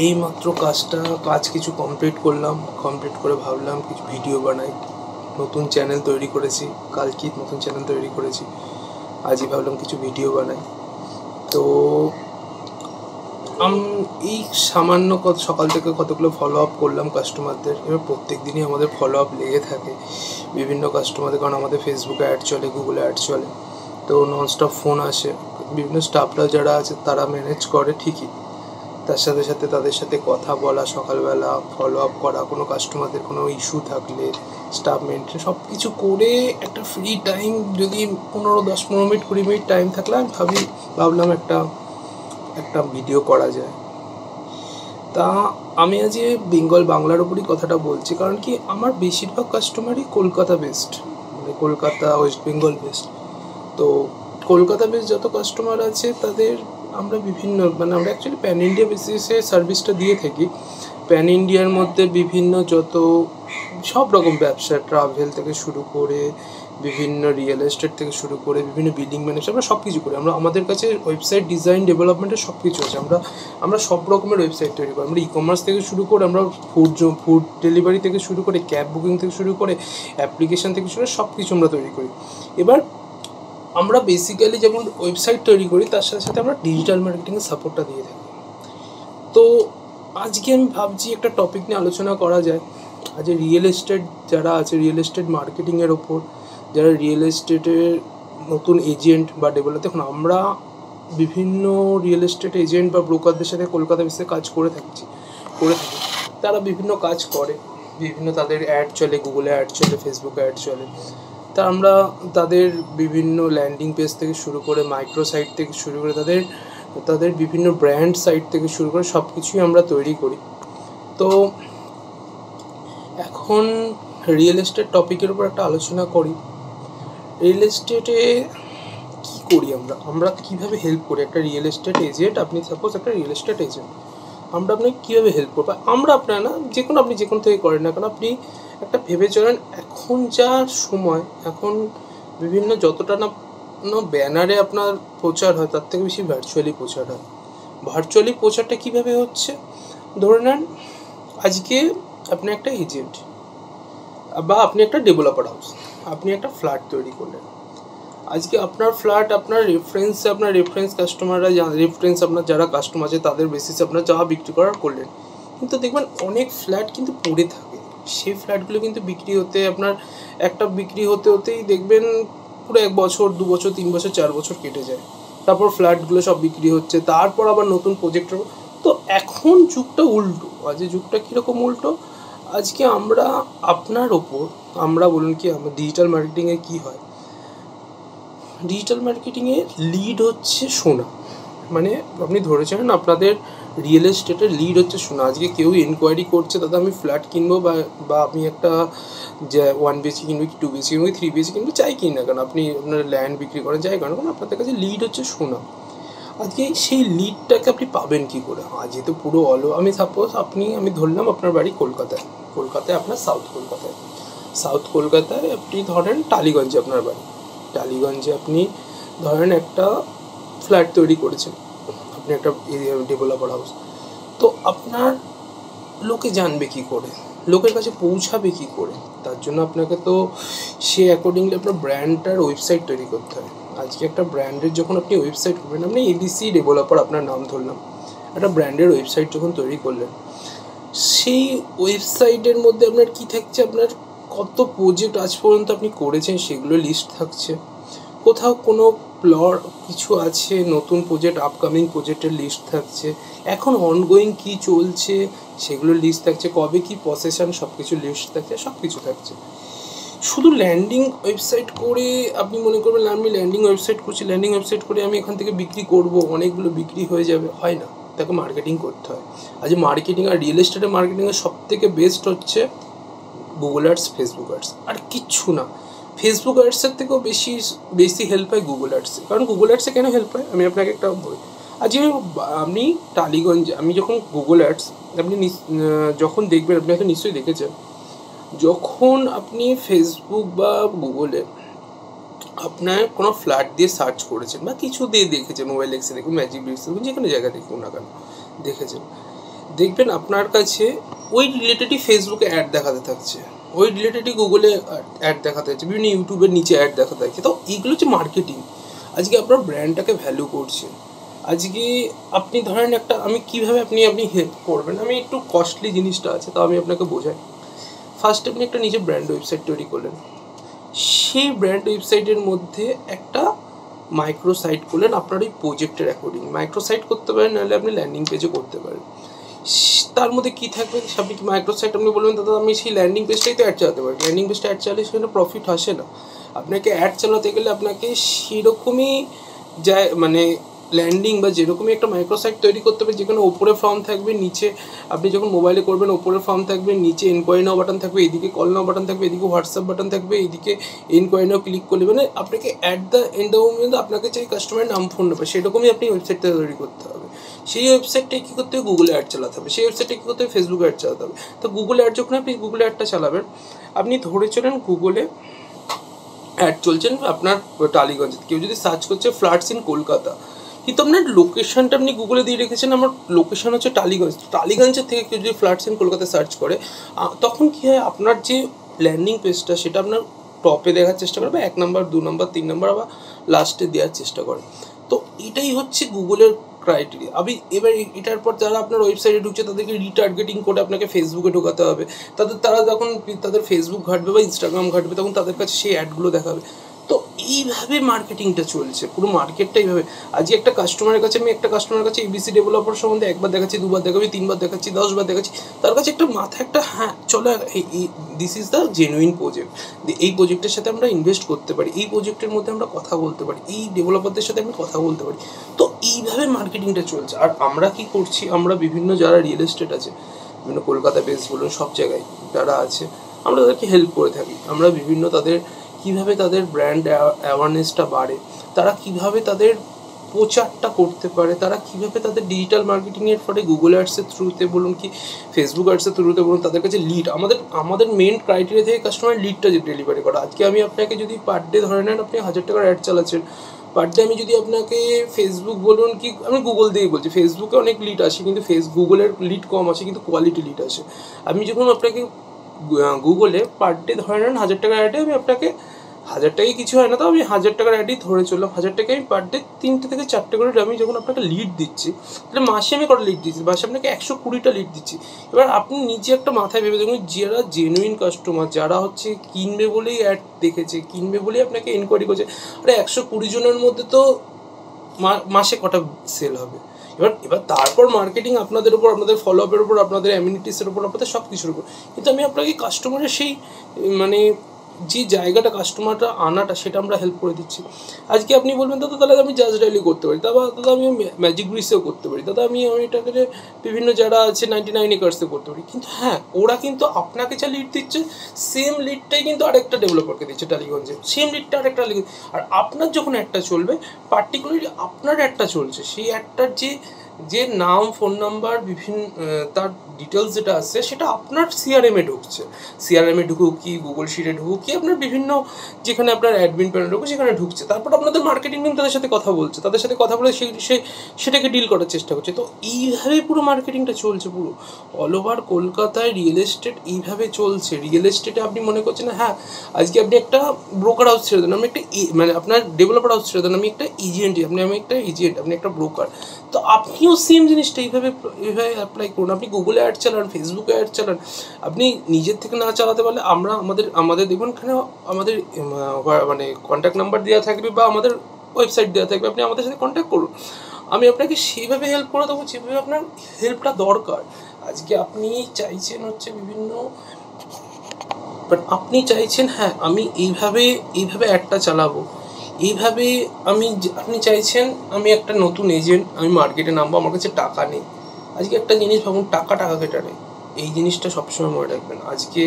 এই মাত্র কাজ কিছু কমপ্লিট করলাম। কমপ্লিট করে ভাবলাম কিছু ভিডিও বানাই। নতুন চ্যানেল তৈরি করেছি, কালকে নতুন চ্যানেল তৈরি করেছি, আজই ভাবলাম কিছু ভিডিও বানাই। তো এই সামান্য সকাল থেকে কতগুলো ফলো আপ করলাম কাস্টমারদের। এবার প্রত্যেক দিনই আমাদের ফলো আপ লেগে থাকে বিভিন্ন কাস্টমারদের, কারণ আমাদের ফেসবুকে অ্যাড চলে, গুগলে অ্যাড চলে, তো ননস্টপ ফোন আসে। বিভিন্ন স্টাফরা যারা আছে তারা ম্যানেজ করে ঠিকই, তার সাথে সাথে তাদের সাথে কথা বলা, সকালবেলা ফলো আপ করা, কোনো কাস্টমারদের কোনো ইস্যু থাকলে স্টাফ মেনটেন সব কিছু করে একটা ফ্রি টাইম যদি 10-15 মিনিট 20 মিনিট টাইম থাকলে আমি ভাবলাম একটা ভিডিও করা যায়। তা আমি আজ বাংলার উপরই কথাটা বলছি, কারণ কি আমার বেশিরভাগ কাস্টমারই কলকাতা বেসড, মানে কলকাতা ওয়েস্ট বেঙ্গল বেসড। তো কলকাতা বেসড যত কাস্টমার আছে তাদের আমরা আমরা অ্যাকচুয়ালি প্যান ইন্ডিয়া বেসিসে সার্ভিসটা দিয়ে থাকি। প্যান ইন্ডিয়ার মধ্যে বিভিন্ন যত সব রকম ব্যবসা, ট্রাভেল থেকে শুরু করে বিভিন্ন রিয়েল এস্টেট থেকে শুরু করে বিভিন্ন বিল্ডিং ম্যানেজমেন্ট, আমরা সব কিছু করি। আমাদের কাছে ওয়েবসাইট ডিজাইন ডেভেলপমেন্টের সব কিছু আছে। আমরা সব রকমের ওয়েবসাইট তৈরি করি। আমরা ই কমার্স থেকে শুরু করে, আমরা ফুড ডেলিভারি থেকে শুরু করে, ক্যাব বুকিং থেকে শুরু করে, অ্যাপ্লিকেশান থেকে শুরু করে সব কিছু আমরা তৈরি করি। এবার আমরা বেসিক্যালি যেমন ওয়েবসাইট তৈরি করি, তার সাথে সাথে আমরা ডিজিটাল মার্কেটিংয়ের সাপোর্টটা দিয়ে থাকি। তো আজকে আমি ভাবছি একটা টপিক নিয়ে আলোচনা করা যায়। আজ রিয়েল এস্টেট যারা আছে, রিয়েল এস্টেট মার্কেটিংয়ের ওপর, যারা রিয়েল এস্টেটের নতুন এজেন্ট বা ডেভেলপার, দেখুন আমরা বিভিন্ন রিয়েল এস্টেট এজেন্ট বা ব্রোকারদের সাথে কলকাতা বেসে কাজ করে থাকি। তারা বিভিন্ন কাজ করে, বিভিন্ন তাদের অ্যাড চলে, গুগলে অ্যাড চলে, ফেসবুকে অ্যাড চলে। তা আমরা তাদের বিভিন্ন ল্যান্ডিং পেজ থেকে শুরু করে, মাইক্রো সাইট থেকে শুরু করে, তাদের বিভিন্ন ব্র্যান্ড সাইট থেকে শুরু করে সব কিছুই আমরা তৈরি করি। তো এখন রিয়েল এস্টেট টপিকের উপর একটা আলোচনা করি। রিয়েল এস্টেটে কী করি আমরা কীভাবে হেল্প করি একটা রিয়েল এস্টেট এজেন্ট। আপনি সাপোজ একটা রিয়েল এস্টেট এজেন্ট, আমরা আপনাকে কীভাবে হেল্প করবো? আপনার আপনি যে কোনো থেকে করেন না কেন, আপনি একটা ভেবে চলেন, এখন যা সময়, এখন বিভিন্ন যতটা না ব্যানারে আপনার প্রচার হয়, তার থেকে বেশি ভার্চুয়ালি প্রচার হয়। ভার্চুয়ালি প্রচারটা কীভাবে হচ্ছে? ধরে নেন আজকে আপনি একটা এজেন্ট বা আপনি একটা ডেভেলপার হাউস, আপনি একটা ফ্ল্যাট তৈরি করলেন। আজকে আপনার ফ্ল্যাট, আপনার রেফারেন্স কাস্টমাররা, আপনার যারা কাস্টমার আছে তাদের বেসিসে আপনার যা বিক্রি করার করলেন, কিন্তু দেখবেন অনেক ফ্ল্যাট কিন্তু পড়ে থাকে। সেই ফ্ল্যাটগুলো কিন্তু বিক্রি হতেই দেখবেন পুরো 1 বছর, 2 বছর, 3 বছর, 4 বছর কেটে যায়। তারপর ফ্ল্যাটগুলো সব বিক্রি হচ্ছে, তারপর আবার নতুন প্রজেক্ট। তো এখন যুগটা উল্টো। যুগটা কীরকম উল্টো? আজকে আমরা বলুন কি, আমরা ডিজিটাল মার্কেটিংয়ে কী হয়, ডিজিটাল মার্কেটিংয়ে লিড হচ্ছে সোনা। মানে আপনি ধরেছেন আপনাদের রিয়েল এস্টেটের লিড হচ্ছে সোনা। আজকে কেউ এনকোয়ারি করছে, দাদা আমি ফ্ল্যাট কিনবো বা আমি একটা 1 BHK কিনবো, কি 2 BHK কিনবো, 3 BHK কিনবো, চাই কিন না কেন, আপনি আপনার ল্যান্ড বিক্রি করেন, যাই কারণ আপনাদের কাছে লিড হচ্ছে সোনা। আজকে সেই লিডটাকে আপনি পাবেন কী করে? আজকে তো পুরো আমি ধরলাম আপনার বাড়ি কলকাতায় আপনার সাউথ কলকাতায় আপনি ধরেন টালিগঞ্জে আপনার বাড়ি। টালিগঞ্জে আপনি ধরেন একটা ফ্ল্যাট তৈরি করেছেন, আপনি একটা ডেভেলপার হাউস। তো আপনার লোকে জানবে কী করে, লোকের কাছে পৌঁছাবে কী করে? তার জন্য আপনাকে তো সে অ্যাকর্ডিংলি আপনার ব্র্যান্ডটার ওয়েবসাইট তৈরি করতে হয়। আজকে একটা ব্র্যান্ডের যখন আপনি ওয়েবসাইট করবেন, আপনি ABC ডেভেলপার আপনার নাম ধরলাম, একটা ব্র্যান্ডের ওয়েবসাইট যখন তৈরি করলেন, সেই ওয়েবসাইটের মধ্যে আপনার কী থাকছে, আপনার কত প্রজেক্ট আজ পর্যন্ত আপনি করেছেন সেগুলো লিস্ট থাকছে। কোথাও কোনো কিছু আছে, নতুন প্রজেক্ট, আপকামিং প্রজেক্টের লিস্ট থাকছে, এখন অনগোয়িং কী চলছে সেগুলোর লিস্ট থাকছে, কবে কী প্রসেশন সব কিছু লিস্ট থাকছে, সব কিছু থাকছে। শুধু ল্যান্ডিং ওয়েবসাইট করে আপনি মনে করবেন আমি ল্যান্ডিং ওয়েবসাইট করে আমি এখান থেকে বিক্রি করব, অনেকগুলো বিক্রি হয়ে যাবে, হয় না। তাকে মার্কেটিং করতে হয়। আজ মার্কেটিং আর রিয়েল এস্টেটের মার্কেটিংয়ের সবথেকে বেস্ট হচ্ছে গুগল অ্যাডস, ফেসবুক অ্যাডস, আর কিচ্ছু না। ফেসবুক অ্যাডসের থেকেও বেশি হেল্প হয় গুগল অ্যাডসে। কারণ গুগল অ্যাডসে কেন হেল্প হয় আমি আপনাকে একটা বলি। আজকে আপনি টালিগঞ্জে, আমি যখন গুগল অ্যাডস আপনি যখন দেখবেন, আপনি হয়তো নিশ্চয়ই দেখেছেন, যখন আপনি ফেসবুক বা গুগলে আপনার কোনো ফ্ল্যাট দিয়ে সার্চ করেছেন বা কিছু দিয়ে দেখেছেন, মোবাইল এক্সে দেখুন, ম্যাজিক ব্রিক্সে দেখুন, যে কোনো জায়গায় দেখুন না কেন দেখেছেন, দেখবেন আপনার কাছে ওই রিলেটেডই ফেসবুকে অ্যাড দেখাতে থাকছে, ওই রিলেটেডই গুগলে অ্যাড দেখাতে থাকছে, বিভিন্ন ইউটিউবের নিচে অ্যাড দেখাতে থাকছে। তো এইগুলো হচ্ছে মার্কেটিং। আজকে আপনার ব্র্যান্ডটাকে ভ্যালু করছে। আজকে আপনি ধরেন একটা, আমি কীভাবে আপনি হেল্প করবেন, আমি একটু কস্টলি জিনিসটা আছে, তো আমি আপনাকে বোঝাই। ফার্স্ট আপনি একটা নিজের ব্র্যান্ড ওয়েবসাইট তৈরি করলেন, সেই ব্র্যান্ড ওয়েবসাইটের মধ্যে একটা মাইক্রো সাইট করলেন আপনার ওই প্রজেক্টের অ্যাকর্ডিং। মাইক্রো সাইট করতে পারেন, নাহলে আপনি ল্যান্ডিং পেজও করতে পারেন। তার মধ্যে কী থাকবে, আপনি কি মাইক্রো সাইট আপনি বলবেন দাদা আমি সেই ল্যান্ডিং পেজটাই তো অ্যাড চালাতে পারি। ল্যান্ডিং পেজটা অ্যাড চালালে সেখানে প্রফিট আসে না। আপনাকে অ্যাড চালাতে গেলে আপনাকে সেরকমই যায়, মানে ল্যান্ডিং বা যেরকমই একটা মাইক্রোসাইট তৈরি করতে হবে, যেখানে ওপরে ফর্ম থাকবে, নিচে আপনি যখন মোবাইলে করবেন ওপরে ফর্ম থাকবে, নিচে এনকোয়ারি নাও বাটন থাকবে, এদিকে কল নাও বাটন থাকবে, এদিকে হোয়াটসঅ্যাপ বাটন থাকবে, এদিকে এনকোয়ারি নাও ক্লিক করলে মানে আপনাকে at the end of moment আপনাকে চাই কাস্টমারের নাম, ফোন নাম্বার, সেরকমই আপনি ওয়েবসাইটটা তৈরি করতে হবে। সেই ওয়েবসাইটটাই কী করতে হবে, গুগলে অ্যাড চালাতে হবে। সেই ওয়েবসাইটে কী করতে হবে, ফেসবুকে অ্যাড চালাতে হবে। তো গুগলে অ্যাড, যখন আপনি গুগলে অ্যাডটা চালাবেন, আপনি ধরে চলেন গুগলে অ্যাড চলছেন আপনার টালিগঞ্জে, কেউ যদি সার্চ করছে ফ্ল্যাটস ইন কলকাতা, কিন্তু আপনার লোকেশনটা আপনি গুগলে দিয়ে রেখেছেন, আমার লোকেশন হচ্ছে টালিগঞ্জ, টালিগঞ্জের থেকে কেউ যদি ফ্ল্যাটস ইন কলকাতা সার্চ করে, তখন কী হয়, আপনার যে ল্যান্ডিং পেজটা সেটা আপনার টপে দেখার চেষ্টা করে, বা 1 নম্বর 2 নম্বর 3 নম্বর আবার লাস্টে দেওয়ার চেষ্টা করে। তো এটাই হচ্ছে গুগলের ক্রাইটেরিয়া। এবার এটার পর যারা আপনার ওয়েবসাইটে ঢুকছে তাদেরকে রিটার্গেটিং করে আপনাকে ফেসবুকে ঢোকাতে হবে। তারা যখন তাদের ফেসবুক ঘাটবে বা ইনস্টাগ্রাম ঘাটবে, তখন তাদের কাছে সেই অ্যাডগুলো দেখাবে। তো এইভাবে মার্কেটিংটা চলছে, পুরো মার্কেটটা এইভাবে। আজকে একটা কাস্টমারের কাছে, আমি একটা কাস্টমারের কাছে এবিসি ডেভেলপার সম্বন্ধে 1 বার দেখাচ্ছি, 2 বার দেখাচ্ছি, 3 বার দেখাচ্ছি, 10 বার দেখাচ্ছি, তার কাছে একটা মাথায় একটা হ্যাঁ চলো this is the genuine project, এই প্রজেক্টের সাথে আমরা ইনভেস্ট করতে পারি, এই প্রজেক্টের মধ্যে আমরা কথা বলতে পারি, এই ডেভেলপারদের সাথে আমরা কথা বলতে পারি। তো এইভাবে মার্কেটিংটা চলছে। আর আমরা কি করছি, আমরা বিভিন্ন যারা রিয়েল এস্টেট আছে, বিভিন্ন কলকাতা বেস বলুন, সব জায়গায় যারা আছে, আমরা তাদেরকে হেল্প করে থাকি। আমরা বিভিন্ন তাদের কীভাবে তাদের ব্র্যান্ড অ্যাওয়ারনেসটা বাড়ে, তারা কিভাবে তাদের প্রচারটা করতে পারে, তারা কীভাবে তাদের ডিজিটাল মার্কেটিংয়ের ফলে গুগল অ্যাডসের থ্রুতে বলুন কি ফেসবুক অ্যাডসের থ্রুতে বলুন, তাদের কাছে লিড, আমাদের মেন ক্রাইটেরিয়া থেকে কাস্টমার লিডটা ডেলিভারি করা। আজকে আমি আপনাকে যদি পার ডে ধরে নেন, আপনি 1000 টাকার অ্যাড চালাচ্ছেন, পার ডে আমি যদি আপনাকে ফেসবুক বলুন কি, আমি গুগল দিয়েই বলছি, ফেসবুকে অনেক লিড আসে, কিন্তু গুগলের লিড কম আসে, কিন্তু কোয়ালিটি লিড আসে। আমি যখন আপনাকে গুগলে পার ডে ধরে নেন 1000 টাকার অ্যাডে, আমি আপনাকে 1000 টাকায় কিছু হয় না, তো আমি 1000 টাকার অ্যাডই ধরে চললাম, 1000 টাকায় আমি পার ডে 3টে থেকে 4টে করে আমি যখন আপনাকে লিড দিচ্ছি, তাহলে মাসে আমি কটা লিড দিচ্ছি, মাসে আপনাকে 120টা লিড দিচ্ছি। এবার আপনি নিজে একটা মাথায় ভেবে দেখুন, যারা জেনুইন কাস্টমার, যারা হচ্ছে কিনবে বলেই অ্যাড দেখেছে, কিনবে বলেই আপনাকে এনকোয়ারি করছে, আরে 120 জনের মধ্যে তো মাসে কটা সেল হবে? এবার তারপর মার্কেটিং আপনাদের উপর, আপনাদের ফলো আপের উপর, আপনাদের অ্যামিনিটিসের উপর, আপনাদের সব কিছুর উপর। কিন্তু আমি আপনাকে কাস্টমারের সেই মানে যে জায়গাটা কাস্টমারটা আনাটা, সেটা আমরা হেল্প করে দিচ্ছি। আজকে আপনি বলবেন দাদা তাহলে আমি জাস্ট ডায়ালি করতে পারি, দাদা আমি ম্যাজিক ব্রিক্সেও করতে পারি, দাদা আমি এটাকে বিভিন্ন যারা আছে 99 একার্সে করতে পারি। কিন্তু হ্যাঁ, ওরা কিন্তু আপনাকে যা লিড দিচ্ছে, সেম লিডটাই কিন্তু আরেকটা ডেভেলপারকে দিচ্ছে টালিগঞ্জে, সেম লিডটা আরেকটা লিড। আর আপনার যখন একটা চলবে, পার্টিকুলারলি আপনার একটা চলছে, সেই একটার যে নাম, ফোন নাম্বার, বিভিন্ন তার ডিটেলস যেটা আসছে, সেটা আপনার সিআরএমে ঢুকছে। সিআরএমে ঢুকুক কি, গুগল শিটে ঢুকুক কি, আপনার বিভিন্ন যেখানে আপনার অ্যাডমিন প্যানেল ঢুকুক, সেখানে ঢুকছে। তারপর আপনাদের মার্কেটিং টিম তাদের সাথে কথা বলছে, তাদের সাথে কথা বলে সেটাকে ডিল করার চেষ্টা করছে। তো এইভাবে পুরো মার্কেটিংটা চলছে, পুরো অল ওভার কলকাতায় রিয়েল এস্টেট এইভাবে চলছে। রিয়েল এস্টেটে আপনি মনে করছেন না, হ্যাঁ আজকে আপনি একটা ব্রোকার হাউস ছেড়ে দেন, আমি একটা মানে আপনার ডেভেলপার হাউস ছেড়ে দেন, আমি একটা এজেন্টই, আমি একটা এজেন্ট, আপনি একটা ব্রোকার। তো আপনিও সেম জিনিসটা এইভাবে অ্যাপ্লাই করুন। আপনি গুগলে অ্যাড চালান, ফেসবুকে অ্যাড চালান, আপনি নিজের থেকে না চালাতে পারলে আমাদের দেখুন এখানে আমাদের মানে কন্ট্যাক্ট নাম্বার দেওয়া থাকবে বা আমাদের ওয়েবসাইট দেওয়া থাকবে, আপনি আমাদের সাথে কন্ট্যাক্ট করুন, আমি আপনাকে সেইভাবে হেল্প করে দেবো যেভাবে আপনার হেল্পটা দরকার। আজকে আপনি চাইছেন হচ্ছে বিভিন্ন, বাট আপনি চাইছেন হ্যাঁ আমি এইভাবে অ্যাডটা চালাবো, এইভাবে আপনি চাইছেন আমি একটা নতুন এজেন্ট, আমি মার্কেটে নামবো, আমার কাছে টাকা নেই। আজকে একটা জিনিস ভাবুন, টাকা কেটে নেই, এই জিনিসটা সবসময় মনে রাখবেন। আজকে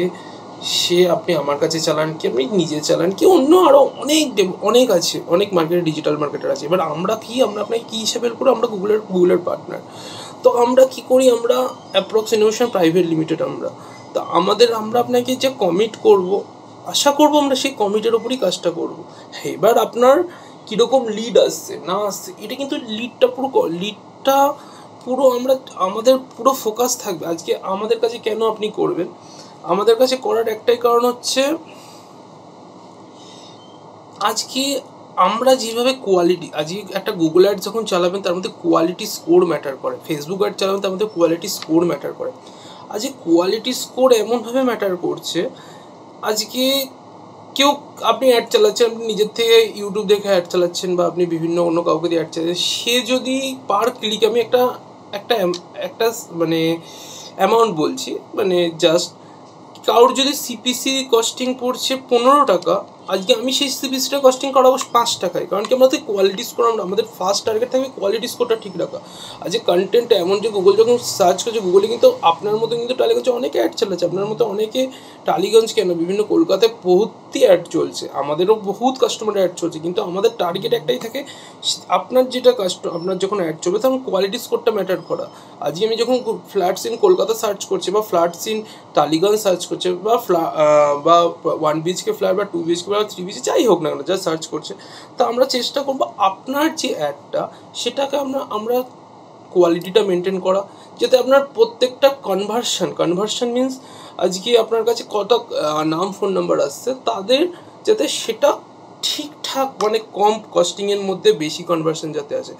আপনি আমার কাছে চালান কি, আপনি নিজে চালান কি, অন্য আরও অনেক আছে, অনেক মার্কেটে ডিজিটাল মার্কেটার আছে। এবার আমরা আপনাকে কী হিসেবে হেল্প করবো, আমরা গুগলের পার্টনার। তো আমরা কি করি, আমরা অ্যাপ্রক্স ইনোভেশন প্রাইভেট লিমিটেড, আমরা আপনাকে যে কমিট করবো, আশা করবো আমরা সেই কমিটির ওপরই কাজটা করবো। এবার আপনার কীরকম লিড আসছে না আসছে এটা কিন্তু লিডটা পুরো আমাদের পুরো ফোকাস থাকবে আজকে আমাদের কাছে। কেন আপনি করবেন আমাদের কাছে করার একটাই কারণ হচ্ছে, আজকে আমরা যেভাবে কোয়ালিটি, আজকে একটা গুগল অ্যাড যখন চালাবেন তার মধ্যে কোয়ালিটি স্কোর ম্যাটার করে, ফেসবুক অ্যাড চালাবেন তার মধ্যে কোয়ালিটি স্কোর ম্যাটার করে। আজকে কোয়ালিটি স্কোর এমনভাবে ম্যাটার করছে, আজকে আপনি অ্যাড চালাচ্ছেন, আপনি নিজের থেকে ইউটিউব দেখে অ্যাড চালাচ্ছেন বা আপনি বিভিন্ন অন্য কাউকে দিয়ে অ্যাড চালাচ্ছেন, সে যদি পার ক্লিক, আমি একটা একটা একটা মানে অ্যামাউন্ট বলছি, মানে জাস্ট কারোর যদি সিপিসি কস্টিং পড়ছে 15 টাকা, আজকে আমি সেই সিপিসিটা কস্টিং করাবো 5 টাকায়। কারণ কি আমাদের কোয়ালিটি স্কোর, আমাদের ফার্স্ট টার্গেট থাকবে কোয়ালিটি স্কোরটা ঠিক রাখা। আজকে কন্টেন্টটা এমন যে গুগল যখন সার্চ করছে, গুগলে কিন্তু আপনার মতো কিন্তু টালিগঞ্জে অনেকে অ্যাড চালাচ্ছে, আপনার মতো অনেকে টালিগঞ্জ কেন বিভিন্ন কলকাতায় ভর্তি অ্যাড চলছে, আমাদেরও বহুত কাস্টমার অ্যাড চলছে, কিন্তু আমাদের টার্গেট একটাই থাকে, আপনার যেটা আপনার যখন অ্যাড চলবে তখন কোয়ালিটি স্কোরটা ম্যাটার করা। আজকে আমি যখন ফ্ল্যাটস ইন কলকাতা সার্চ করছি বা ফ্ল্যাটস ইন টালিগঞ্জ সার্চ করছে বা 1 BHK ফ্ল্যাট বা 2 BHK বা 3 BHK যাই হোক না কেন যা সার্চ করছে, তা আমরা চেষ্টা করবো আপনার যে অ্যাডটা সেটাকে আমরা কোয়ালিটিটা মেনটেন করা, যাতে আপনার প্রত্যেকটা কনভার্সন মিনস আজকে আপনার কাছে কত নাম ফোন নাম্বার আসছে তাদের যাতে সেটা ঠিকঠাক মানে কম কস্টিংয়ের মধ্যে বেশি কনভার্সন যাতে আসে।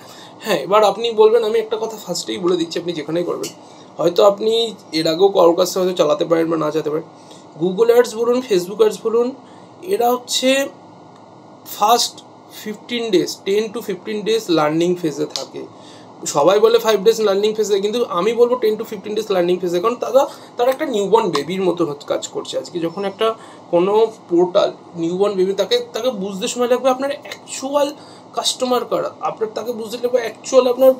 হ্যাঁ, এবার আপনি বলবেন, আমি একটা কথা ফার্স্টেই বলে দিচ্ছি, আপনি যেখানেই করবেন, হয়তো আপনি এর আগেও কারোর কাছে হয়তো চালাতে পারেন বা না চালাতে পারেন, গুগল অ্যাডস বলুন, ফেসবুক অ্যাডস বলুন, এরা হচ্ছে first 15 days 10 to 15 days learning ফেজে থাকে। সবাই বলে 5 days লার্নিং ফেজে, কিন্তু আমি বলবো 10 to 15 days লার্নিং ফেজে, কারণ তারা একটা নিউবর্ন বেবির মতো কাজ করছে। আজকে যখন একটা কোনো পোর্টাল নিউবর্ন বেবি, তাকে বুঝতে সময় লাগবে আপনার অ্যাকচুয়াল কাস্টমার কারা, তাকে বুঝতে লাগবে অ্যাকচুয়াল আপনার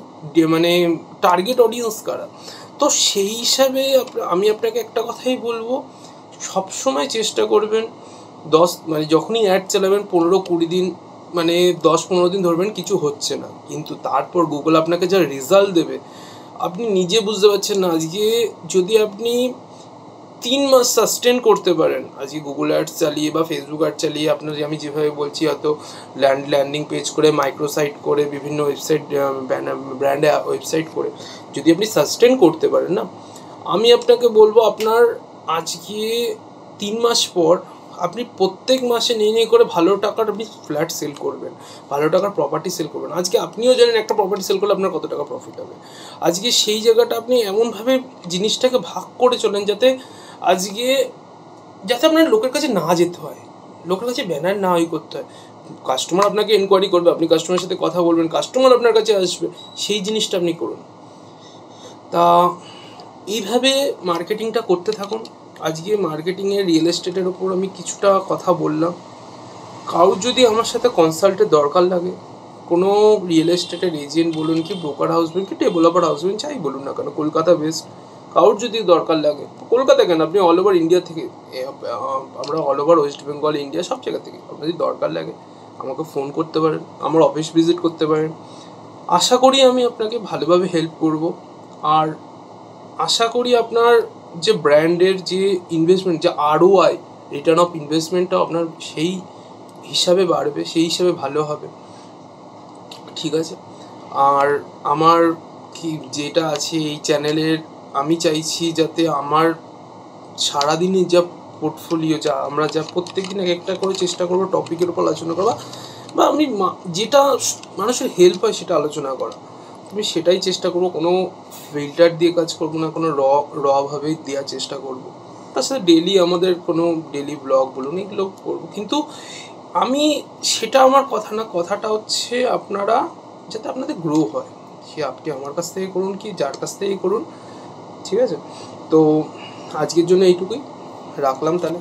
মানে টার্গেট অডিয়েন্স কারা। তো সেই হিসাবে আমি আপনাকে একটা কথাই বলবো, সবসময় চেষ্টা করবেন মানে যখনই অ্যাড চালাবেন 15-20 দিন, মানে 10-15 দিন ধরবেন কিছু হচ্ছে না, কিন্তু তারপর গুগল আপনাকে যা রেজাল্ট দেবে আপনি নিজে বুঝতে পারছেন না। আজকে যদি আপনি 3 মাস সাস্টেন করতে পারেন আজকে গুগল অ্যাডস চালিয়ে বা ফেসবুক অ্যাড চালিয়ে, আপনার আমি যেভাবে বলছি হয়তো ল্যান্ডিং পেজ করে, মাইক্রোসাইট করে, বিভিন্ন ওয়েবসাইট ব্র্যান্ডে ওয়েবসাইট করে যদি আপনি সাস্টেন করতে পারেন না, আমি আপনাকে বলবো আপনার আজকে 3 মাস পর আপনি প্রত্যেক মাসে নিয়ে করে ভালো টাকার আপনি ফ্ল্যাট সেল করবেন, ভালো টাকার প্রপার্টি সেল করবেন। আজকে আপনিও জানেন একটা প্রপার্টি সেল করলে আপনার কত টাকা প্রফিট হবে। আজকে সেই জায়গাটা আপনি এমনভাবে জিনিসটাকে ভাগ করে চলেন যাতে আপনার লোকের কাছে না যেতে হয়, লোকের কাছে ব্যানার না করতে হয়। কাস্টমার আপনাকে এনকোয়ারি করবে, আপনি কাস্টমারের সাথে কথা বলবেন, কাস্টমার আপনার কাছে আসবে, সেই জিনিসটা আপনি করুন। তা এইভাবে মার্কেটিংটা করতে থাকুন। আজকে মার্কেটিংয়ের রিয়েল এস্টেটের ওপর আমি কিছুটা কথা বললাম। কারোর যদি আমার সাথে কনসাল্টের দরকার লাগে, কোনো রিয়েল এস্টেটের এজেন্ট বলুন কি ব্রোকার হাউস বলুন কি ডেভেলপার হাউস বলুন, যাই বলুন না কেন, কলকাতা বেস্ট, কারোর যদি দরকার লাগে, কলকাতা কেন আপনি অল ওভার ইন্ডিয়া থেকে, আমরা all over West Bengal India সব জায়গা থেকে আপনার যদি দরকার লাগে আমাকে ফোন করতে পারেন, আমার অফিস ভিজিট করতে পারেন। আশা করি আমি আপনাকে ভালোভাবে হেল্প করব, আর আশা করি আপনার যে ব্র্যান্ডের যে ইনভেস্টমেন্ট, যে ROI রিটার্ন অফ ইনভেস্টমেন্টটা আপনার সেই হিসাবে বাড়বে, সেই হিসাবে ভালো হবে, ঠিক আছে। আর আমার কি যেটা আছে এই চ্যানেলের, আমি চাইছি যাতে আমার সারাদিনে যা পোর্টফোলিও, আমরা প্রত্যেক দিন একটা করে চেষ্টা করবো টপিকের উপর আলোচনা করা, বা আমি যেটা মানুষের হেল্প হয় সেটা আলোচনা করা, আমি সেটাই চেষ্টা করবো। কোনো ফিল্টার দিয়ে কাজ করবো না, কোনো ভাবে দেওয়ার চেষ্টা করবো। তার সাথে ডেলি আমাদের কোনো ডেলি ব্লগ বলুন এগুলো করবো, কিন্তু আমি সেটা আমার কথা না, কথাটা হচ্ছে আপনারা যাতে আপনাদের গ্রো হয়, সে আপনি আমার কাছ থেকে করুন কি যার কাছ থেকেই করুন, ঠিক আছে। তো আজকের জন্য এইটুকুই রাখলাম তাহলে।